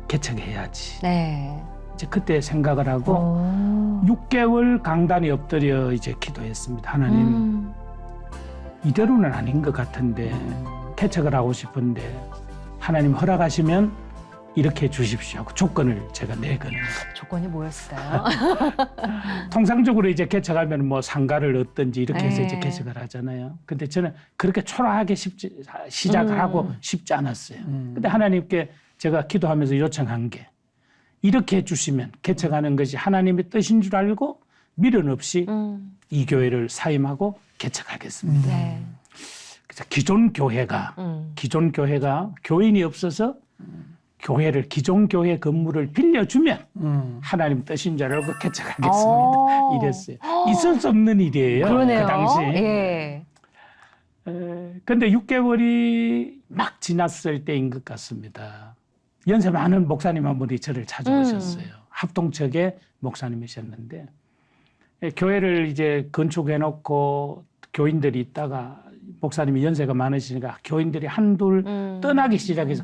개척해야지. 네. 이제 그때 생각을 하고 오. 6개월 강단에 엎드려 이제 기도했습니다. 하나님 이대로는 아닌 것 같은데 개척을 하고 싶은데 하나님 허락하시면 이렇게 해주십시오 하고 조건을 제가 내거는 거예요. 조건이 뭐였어요? 통상적으로 이제 개척하면 뭐 상가를 얻든지 이렇게 해서 네. 이제 개척을 하잖아요. 근데 저는 그렇게 초라하게 시작을 하고 싶지 않았어요. 근데 하나님께 제가 기도하면서 요청한 게 이렇게 해주시면 개척하는 것이 하나님의 뜻인 줄 알고 미련 없이 이 교회를 사임하고 개척하겠습니다. 네. 그래서 기존 교회가 교인이 없어서 교회를 기존 교회 건물을 빌려주면 하나님 뜻인 줄 알고 개척하겠습니다. 오. 이랬어요. 있을 수 없는 일이에요. 그러네요. 그 당시. 예. 근데 6개월이 막 지났을 때인 것 같습니다. 연세 많은 목사님 한 분이 저를 찾아오셨어요. 합동측의 목사님이셨는데 교회를 이제 건축해놓고 교인들이 있다가 목사님이 연세가 많으시니까 교인들이 한둘 떠나기 시작해서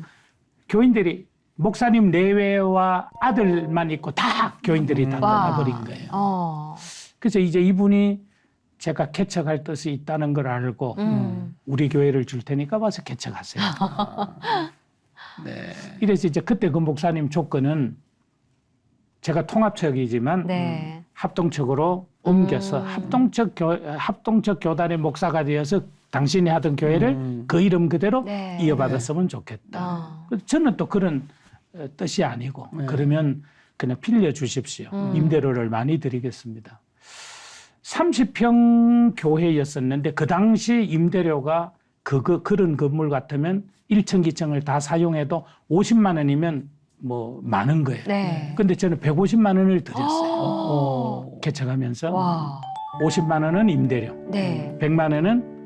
교인들이 목사님 내외와 아들만 있고 다 교인들이 다 떠나버린 거예요. 그래서 이제 이분이 제가 개척할 뜻이 있다는 걸 알고 우리 교회를 줄 테니까 와서 개척하세요. 네. 이래서 이제 그때 그 목사님 조건은 제가 통합척이지만 네. 합동척으로 옮겨서 합동척 교단의 목사가 되어서 당신이 하던 교회를 그 이름 그대로 네. 이어받았으면 좋겠다. 그래서 저는 또 그런 뜻이 아니고 그러면 그냥 빌려주십시오. 임대료를 많이 드리겠습니다. 30평 교회였었는데 그 당시 임대료가 그런 건물 같으면 1층, 2층을 다 사용해도 50만 원이면 뭐 많은 거예요. 네. 근데 저는 150만 원을 드렸어요. 개척하면서 와. 50만 원은 임대료, 네. 100만 원은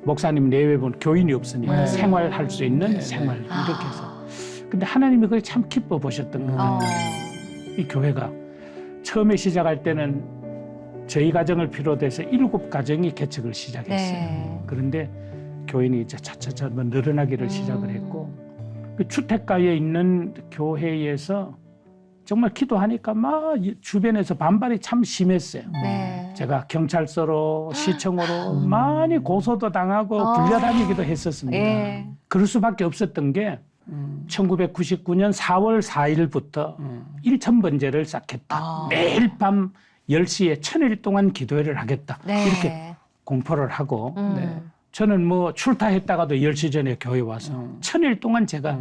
목사님 내외분 교인이 없으니까 생활할 수 있는 생활 이렇게 해서. 근데 하나님이 그걸 참 기뻐 보셨던 것 같아요. 이 교회가 처음에 시작할 때는 저희 가정을 비롯해서 7가정이 개척을 시작했어요. 네. 그런데 교인이 이제 차차차 늘어나기를 시작을 했고 그 주택가에 있는 교회에서 정말 기도하니까 막 주변에서 반발이 참 심했어요. 네. 제가 경찰서로 시청으로 많이 고소도 당하고 불려다니기도 했었습니다. 예. 그럴 수밖에 없었던 게 1999년 4월 4일부터 1000번제를 시작했다. 매일 밤 10시에 1000일 동안 기도회를 하겠다. 네. 이렇게 공포를 하고 저는 뭐 출타했다가도 10시 전에 교회 와서 1000일 동안 제가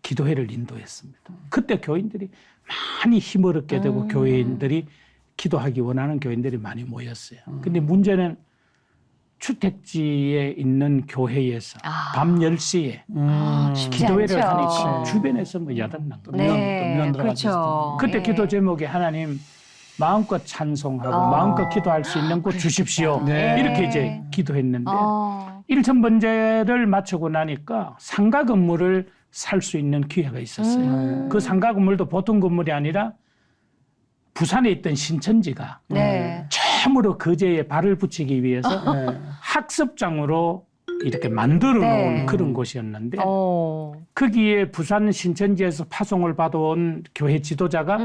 기도회를 인도했습니다. 그때 교인들이 많이 힘을 얻게 되고 교회인들이 기도하기 원하는 교인들이 많이 모였어요. 근데 문제는 주택지에 있는 교회에서 밤 10시에 쉽지 기도회를 않죠. 하니까 주변에서 뭐 야단난 거예요. 네, 그렇죠. 그때 예. 기도 제목이 하나님 마음껏 찬송하고 마음껏 기도할 수 있는 곳 주십시오. 네. 이렇게 이제 기도했는데 어. 1000번제를 마치고 나니까 상가 건물을 살 수 있는 기회가 있었어요. 그 상가 건물도 보통 건물이 아니라 부산에 있던 신천지가 네. 처음으로 거제에 발을 붙이기 위해서 학습장으로 이렇게 만들어 놓은 네. 그런 곳이었는데 어. 거기에 부산 신천지에서 파송을 받아온 교회 지도자가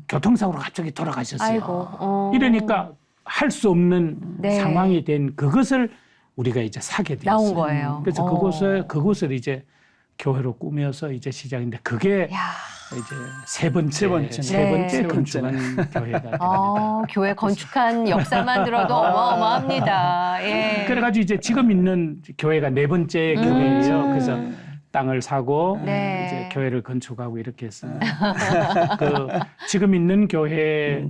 교통사고로 갑자기 돌아가셨어요. 아이고. 이러니까 할 수 없는 네. 상황이 된 그것을 우리가 이제 사게 되었어요. 나온 거예요. 그래서 그곳을 이제 교회로 꾸며서 이제 시작인데 그게 야. 이제 세 번째 네. 건축한 교회가 됩니다. 교회 건축한 역사만 들어도 어마어마합니다. 예. 그래가지고 이제 지금 있는 교회가 네 번째 교회예요. 그래서 땅을 사고 네. 이제 교회를 건축하고 이렇게 했습니다. 그 지금 있는 교회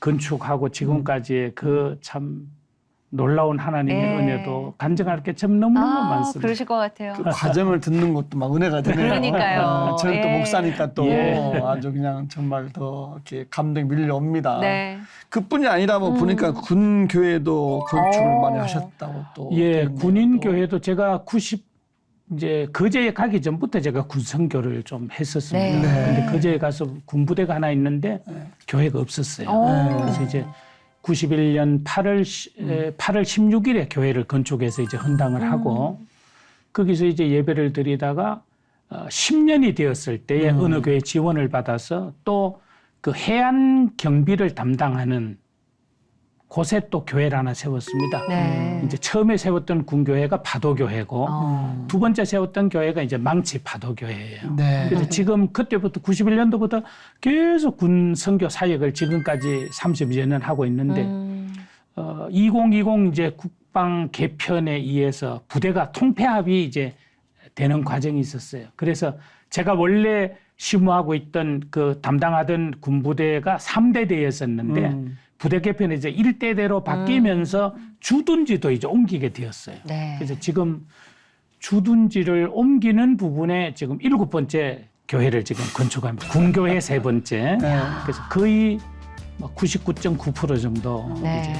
건축하고 지금까지의 그 참 놀라운 하나님의 네. 은혜도 간증할 게 참 너무너무 많습니다. 그러실 것 같아요. 그 과정을 듣는 것도 막 은혜가 되네요. 그러니까요. 저는 또 예. 목사니까 또 예. 아주 그냥 정말 더 이렇게 감동이 밀려옵니다. 네. 그뿐이 아니라 뭐 보니까 군 교회도 건축을 오. 많이 하셨다고 또. 예, 또 군인 또. 교회도 제가 이제 거제에 가기 전부터 제가 군선교를 좀 했었습니다. 네. 근데 거제에 가서 군부대가 하나 있는데 교회가 없었어요. 그래서 이제 91년 8월 16일에 교회를 건축해서 이제 헌당을 하고 거기서 이제 예배를 드리다가 10년이 되었을 때에 어느 교회 지원을 받아서 또 그 해안 경비를 담당하는 곳에 또 교회를 하나 세웠습니다. 네. 이제 처음에 세웠던 군교회가 파도교회고 두 번째 세웠던 교회가 이제 망치 파도교회예요. 네. 그래서 지금 그때부터 91년도부터 계속 군 선교 사역을 지금까지 30여 년 하고 있는데 2020 이제 국방 개편에 의해서 부대가 통폐합이 이제 되는 과정이 있었어요. 그래서 제가 원래 심무하고 있던 그 담당하던 군부대가 3대대였었는데 부대 개편에 이제 1대대로 바뀌면서 주둔지도 이제 옮기게 되었어요. 네. 그래서 지금 주둔지를 옮기는 부분에 지금 7번째 교회를 지금 건축합니다. 군교회 3번째. 그래서 거의 99.9% 정도 네. 이제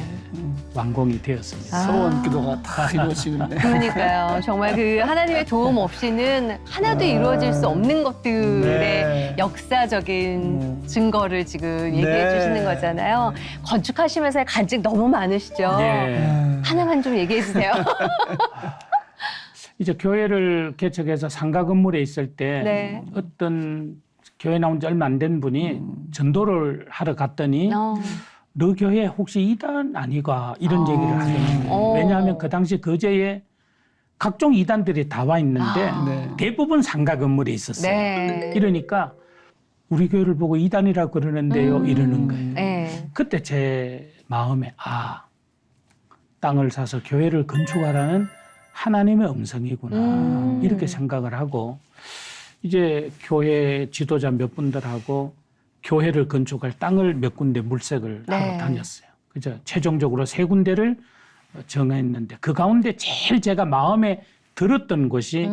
완공이 되었습니다. 소원 기도가 다 이루어지네. 그러니까요. 정말 그 하나님의 도움 없이는 하나도 이루어질 수 없는 것들의 네. 역사적인 증거를 지금 얘기해 네. 주시는 거잖아요. 건축하시면서 간증 너무 많으시죠? 예. 하나만 좀 얘기해 주세요. 이제 교회를 개척해서 상가 건물에 있을 때 네. 어떤 교회 나온 지 얼마 안 된 분이 전도를 하러 갔더니 너 교회 혹시 이단 아니가 이런 얘기를 하더라고요. 왜냐하면 그 당시 거제에 각종 이단들이 다 와 있는데 네. 대부분 상가 건물에 있었어요. 네. 이러니까 우리 교회를 보고 이단이라고 그러는데요 이러는 거예요. 네. 그때 제 마음에 땅을 사서 교회를 건축하라는 하나님의 음성이구나 이렇게 생각을 하고 이제 교회 지도자 몇 분들하고 교회를 건축할 땅을 몇 군데 물색을 네. 하러 다녔어요. 그래서 최종적으로 3군데를 정했는데 그 가운데 제일 제가 마음에 들었던 곳이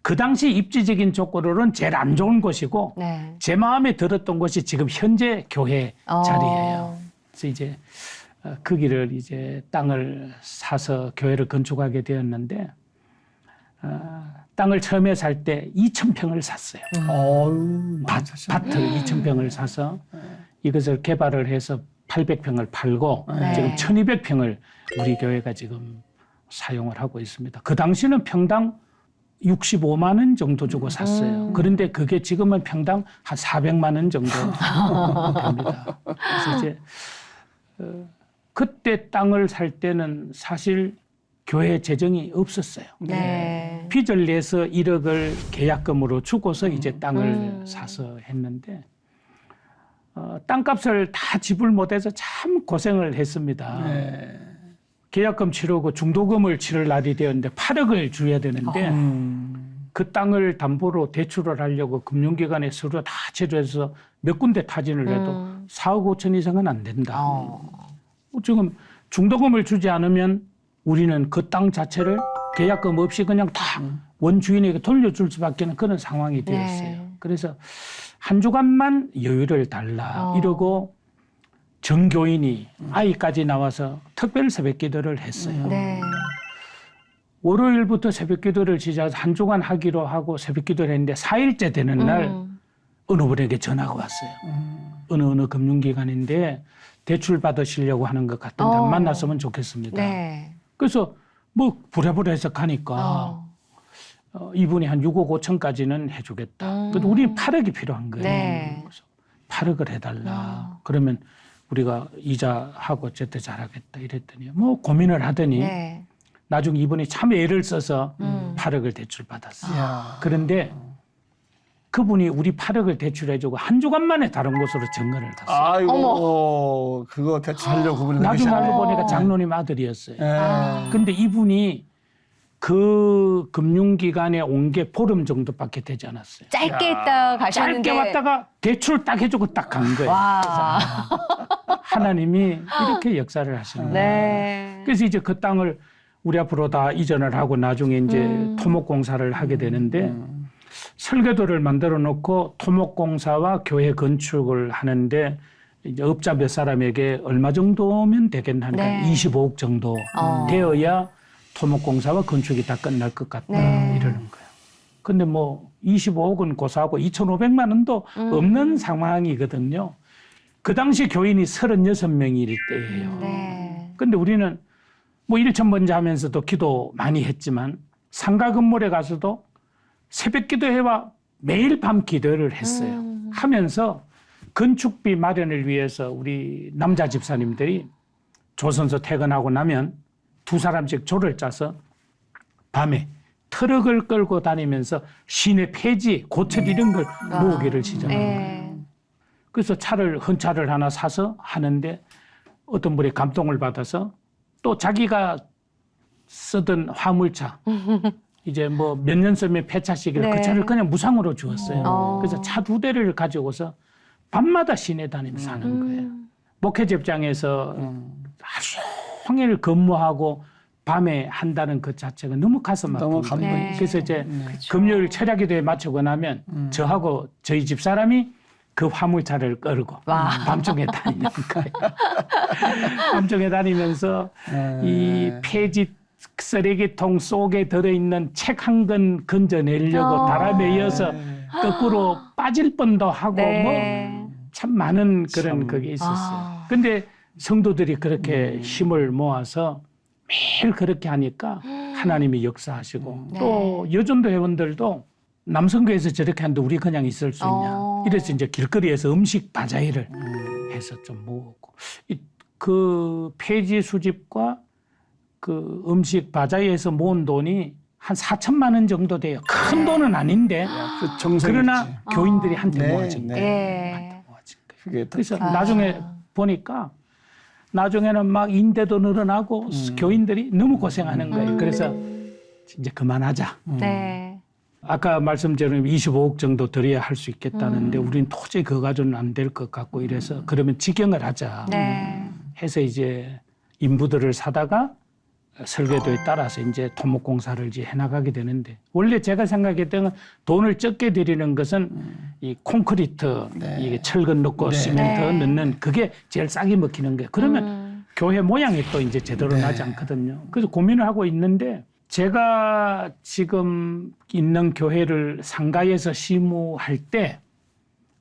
그 당시 입지적인 조건으로는 제일 안 좋은 곳이고 네. 제 마음에 들었던 곳이 지금 현재 교회 자리예요. 그래서 이제 거기를 이제 땅을 사서 교회를 건축하게 되었는데 땅을 처음에 살 때 2,000평을 샀어요. 밭을 2,000평을 사서 이것을 개발을 해서 800평을 팔고 네. 지금 1,200평을 우리 교회가 지금 사용을 하고 있습니다. 그 당시는 평당 65만 원 정도 주고 샀어요. 그런데 그게 지금은 평당 한 400만 원 정도 됩니다. 그래서 이제 그때 땅을 살 때는 사실 교회 재정이 없었어요. 네. 빚을 내서 1억을 계약금으로 주고서 이제 땅을 사서 했는데 땅값을 다 지불 못해서 참 고생을 했습니다. 네. 계약금 치르고 중도금을 치를 날이 되었는데 8억을 줘야 되는데 그 땅을 담보로 대출을 하려고 금융기관에 서류 다 제조해서 몇 군데 타진을 해도 4억 5천 이상은 안 된다. 지금 중도금을 주지 않으면 우리는 그 땅 자체를 계약금 없이 그냥 다 원주인에게 돌려줄 수밖에 없는 그런 상황이 되었어요. 네. 그래서 한 주간만 여유를 달라 이러고 정교인이 아이까지 나와서 특별 새벽기도를 했어요. 네. 월요일부터 새벽기도를 시작해서 한 주간 하기로 하고 새벽기도를 했는데 4일째 되는 날 어느 분에게 전화가 왔어요. 어느 금융기관인데 대출 받으시려고 하는 것 같은데 만났으면 좋겠습니다. 네. 그래서 뭐 부랴부랴해서 가니까 이분이 한 6억 5천까지는 해주겠다. 근데 우리는 8억이 필요한 거예요. 네. 그래서 8억을 해달라. 그러면 우리가 이자하고 제때 잘하겠다 이랬더니 뭐 고민을 하더니 네. 나중에 이분이 참 애를 써서 8억을 대출받았어요. 이야. 그런데 그분이 우리 8억을 대출해주고 한 주간 만에 다른 곳으로 정거를 갔어요. 아이고, 그거 대출하려고 그분이 나중에 그러셨네. 알고 보니까 장로님 아들이었어요. 예. 근데 이분이 그 금융기관에 온 게 보름 정도밖에 되지 않았어요. 짧게 있다 가셨는데. 짧게 왔다가 대출 딱 해주고 딱 간 거예요. 와. 하나님이 이렇게 역사를 하시는 거예요. 네. 그래서 이제 그 땅을 우리 앞으로 다 이전을 하고 나중에 이제 토목공사를 하게 되는데 설계도를 만들어 놓고 토목공사와 교회 건축을 하는데 이제 업자 몇 사람에게 얼마 정도면 되겠나 하니까 네. 25억 정도 되어야 토목공사와 건축이 다 끝날 것 같다 네. 이러는 거예요. 근데 뭐 25억은 고사하고 2,500만 원도 없는 상황이거든요. 그 당시 교인이 36명일 때예요. 네. 근데 우리는 뭐 일천번제 하면서도 기도 많이 했지만 상가 건물에 가서도 새벽 기도회와 매일 밤 기도를 했어요. 하면서 건축비 마련을 위해서 우리 남자 집사님들이 조선소 퇴근하고 나면 두 사람씩 조를 짜서 밤에 트럭을 끌고 다니면서 시내 폐지, 고철 이런 걸 모으기를 시작합니다. 네. 그래서 헌차를 하나 사서 하는데 어떤 분이 감동을 받아서 또 자기가 쓰던 화물차 이제 뭐 몇 년 쓰면 폐차식이라 네. 그 차를 그냥 무상으로 주었어요. 그래서 차 2대를 가지고서 밤마다 시내 다니면서 하는 거예요. 목회집장에서 하루 종일 근무하고 밤에 한다는 것 자체가 너무 가슴 아픈 너무 거예요. 감동이 네. 그래서 이제 금요일 철야기도에 마치고 나면 저하고 저희 집사람이 그 화물차를 끌고 와. 밤중에 다니는 거예요. 밤중에 다니면서 이 폐지 쓰레기통 속에 들어있는 책 한 권 건져내려고 달아내어서 거꾸로 빠질 뻔도 하고 네. 뭐 참 많은 그런 그게 있었어요. 근데 성도들이 그렇게 힘을 모아서 매일 그렇게 하니까 하나님이 역사하시고 또 여전도 회원들도 남성교회에서 저렇게 하는데 우리 그냥 있을 수 있냐. 이래서 이제 길거리에서 음식 바자회를 해서 좀 모으고 그 폐지 수집과 그 음식 바자회에서 모은 돈이 한 4천만 원 정도 돼요. 큰 돈은 아닌데 그 정성이지. 그러나 교인들이 한테 네, 모아진 거예요. 네. 모아진 거예요. 그게 또 그래서 나중에 보니까 나중에는 막 인대도 늘어나고 교인들이 너무 고생하는 거예요. 그래서 이제 그만하자. 네. 아까 말씀드린 25억 정도 들여야 할 수 있겠다는데 우리는 도저히 그거 가지고는 안 될 것 같고 이래서 그러면 직경을 하자 네. 해서 이제 인부들을 사다가 설계도에 따라서 이제 토목공사를 이제 해나가게 되는데 원래 제가 생각했던 건 돈을 적게 들이는 것은 이 콘크리트, 이게 철근 넣고 시멘트 네. 넣는 그게 제일 싸게 먹히는 거예요. 그러면 교회 모양이 또 이제 제대로 나지 않거든요. 그래서 고민을 하고 있는데 제가 지금 있는 교회를 상가에서 시무할 때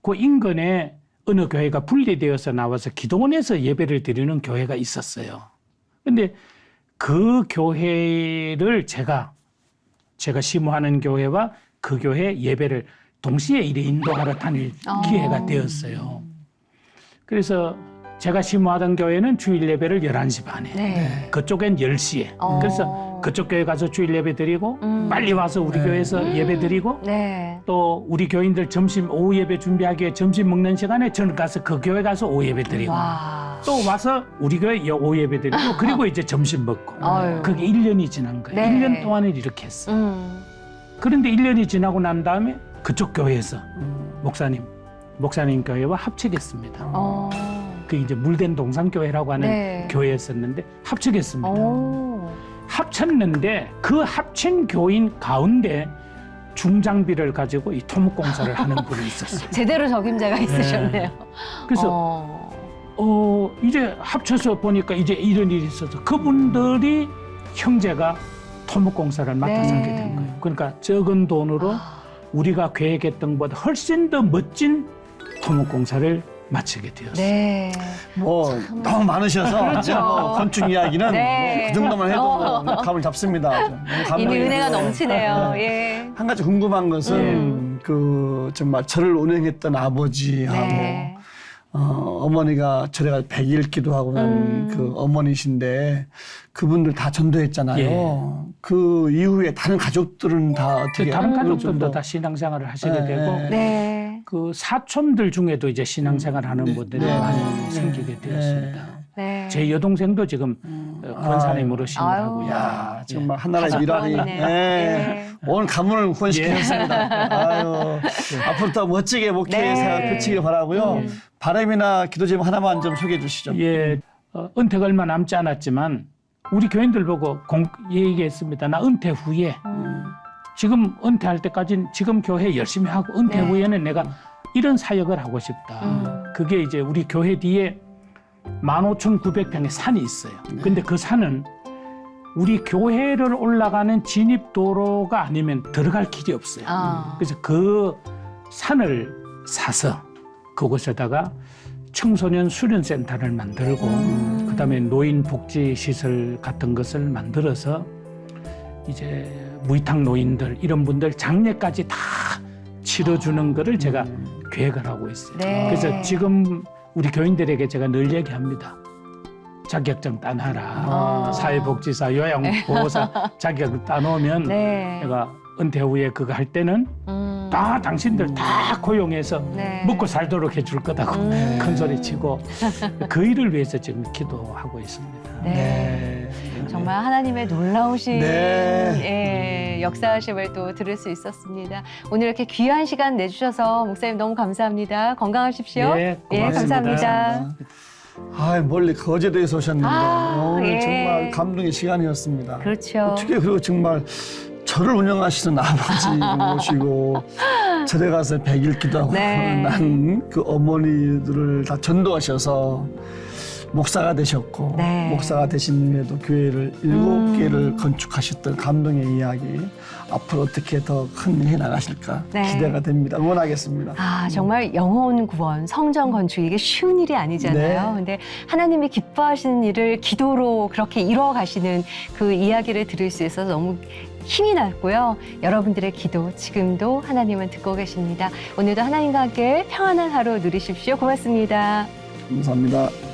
그 인근에 어느 교회가 분리되어서 나와서 기도원에서 예배를 드리는 교회가 있었어요. 근데 그 교회를 제가 시무하는 교회와 그 교회 예배를 동시에 이래 인도하러 다닐 기회가 되었어요. 그래서 제가 심호하던 교회는 주일 예배를 11시 반에, 네. 그쪽엔 10시에. 그래서 그쪽 교회 가서 주일 예배 드리고 빨리 와서 우리 교회에서 예배 드리고 네. 또 우리 교인들 점심 오후 예배 준비하기 위해 점심 먹는 시간에 저는 가서 그 교회 가서 오후 예배 드리고 와. 또 와서 우리 교회 오후 예배 드리고 그리고 이제 점심 먹고 아유. 그게 1년이 지난 거예요. 네. 1년 동안을 이렇게 했어요. 그런데 1년이 지나고 난 다음에 그쪽 교회에서 목사님 교회와 합치겠습니다. 그 이제 물된 동산교회라고 하는 네. 교회였었는데 합치겠습니다. 오. 합쳤는데 그 합친 교인 가운데 중장비를 가지고 이 토목공사를 하는 분이 있었어요. 제대로 적임자가 있으셨네요. 그래서 이제 합쳐서 보니까 이제 이런 일이 있어서 그분들이 형제가 토목공사를 맡아서 네. 하게 된 거예요. 그러니까 적은 돈으로 우리가 계획했던 것보다 훨씬 더 멋진 토목공사를 마치게 되었어요. 네. 뭐 너무 많으셔서 그렇죠. 이제 뭐 건축 이야기는 네. 뭐그 정도만 해도 뭐 감을 잡습니다. 아주. 너무 이미 감동이 은혜가 들어요. 넘치네요. 네. 예. 한 가지 궁금한 것은 그 정말 절을 운영했던 아버지하고 네. 어머니가 절에 가서 100일 기도하고 난 그 어머니신데 그분들 다 전도했잖아요. 예. 그 이후에 다른 가족들은 다 어떻게 다른 어느 가족들도 정도? 다 신앙생활을 하시게 네, 되고 네. 네. 그 사촌들 중에도 이제 신앙생활하는 분들이 많이 생기게 되었습니다. 네. 제 여동생도 지금 권사님으로 신을 하고요. 야, 정말 하나의 가족 미랄이 구원이네요. 예. 예. 오늘 가문을 구원시키셨습니다. 아유, 앞으로 더 멋지게 목회 네. 생활 펼치길 바라고요. 바람이나 기도 제목 하나만 좀 소개해 주시죠. 예, 은퇴가 얼마 남지 않았지만 우리 교인들 보고 얘기했습니다. 나 은퇴 후에 지금 은퇴할 때까지는 지금 교회 열심히 하고 은퇴 네. 후에는 내가 이런 사역을 하고 싶다. 그게 이제 우리 교회 뒤에 15,900평의 산이 있어요. 근데 그 산은 우리 교회를 올라가는 진입도로가 아니면 들어갈 길이 없어요. 그래서 그 산을 사서 그곳에다가 청소년 수련센터를 만들고 그다음에 노인 복지 시설 같은 것을 만들어서 이제 무이탁 노인들 이런 분들 장례까지 다 치러주는 거를 제가 계획을 하고 있어요. 네. 그래서 지금 우리 교인들에게 제가 늘 얘기합니다. 자격증 따놔라. 사회복지사, 요양보호사 자격을 따놓으면 네. 내가 은퇴 후에 그거 할 때는 다 당신들 다 고용해서 네. 먹고 살도록 해줄 거다고 큰 소리 치고 그 일을 위해서 지금 기도하고 있습니다. 네. 정말 하나님의 놀라우신 예, 역사하심을 또 들을 수 있었습니다. 오늘 이렇게 귀한 시간 내주셔서 목사님 너무 감사합니다. 건강하십시오. 예, 예, 고맙습니다. 감사합니다. 아, 멀리 거제도에서 오셨는데 오늘 예. 정말 감동의 시간이었습니다. 그렇죠. 어떻게 그리고 정말 절을 운영하시는 아버지 모시고 절에 가서 100일 기도하고 네. 난 그 어머니들을 다 전도하셔서 목사가 되셨고 네. 목사가 되신 후에도 교회를 7개를 건축하셨던 감동의 이야기 앞으로 어떻게 더 큰 일 나가실까 네. 기대가 됩니다. 응원하겠습니다. 아, 정말 영혼 구원, 성전 건축 이게 쉬운 일이 아니잖아요. 네. 근데 하나님이 기뻐하시는 일을 기도로 그렇게 이루어 가시는 그 이야기를 들을 수 있어서 너무 힘이 났고요. 여러분들의 기도 지금도 하나님은 듣고 계십니다. 오늘도 하나님과 함께 평안한 하루 누리십시오. 고맙습니다. 감사합니다.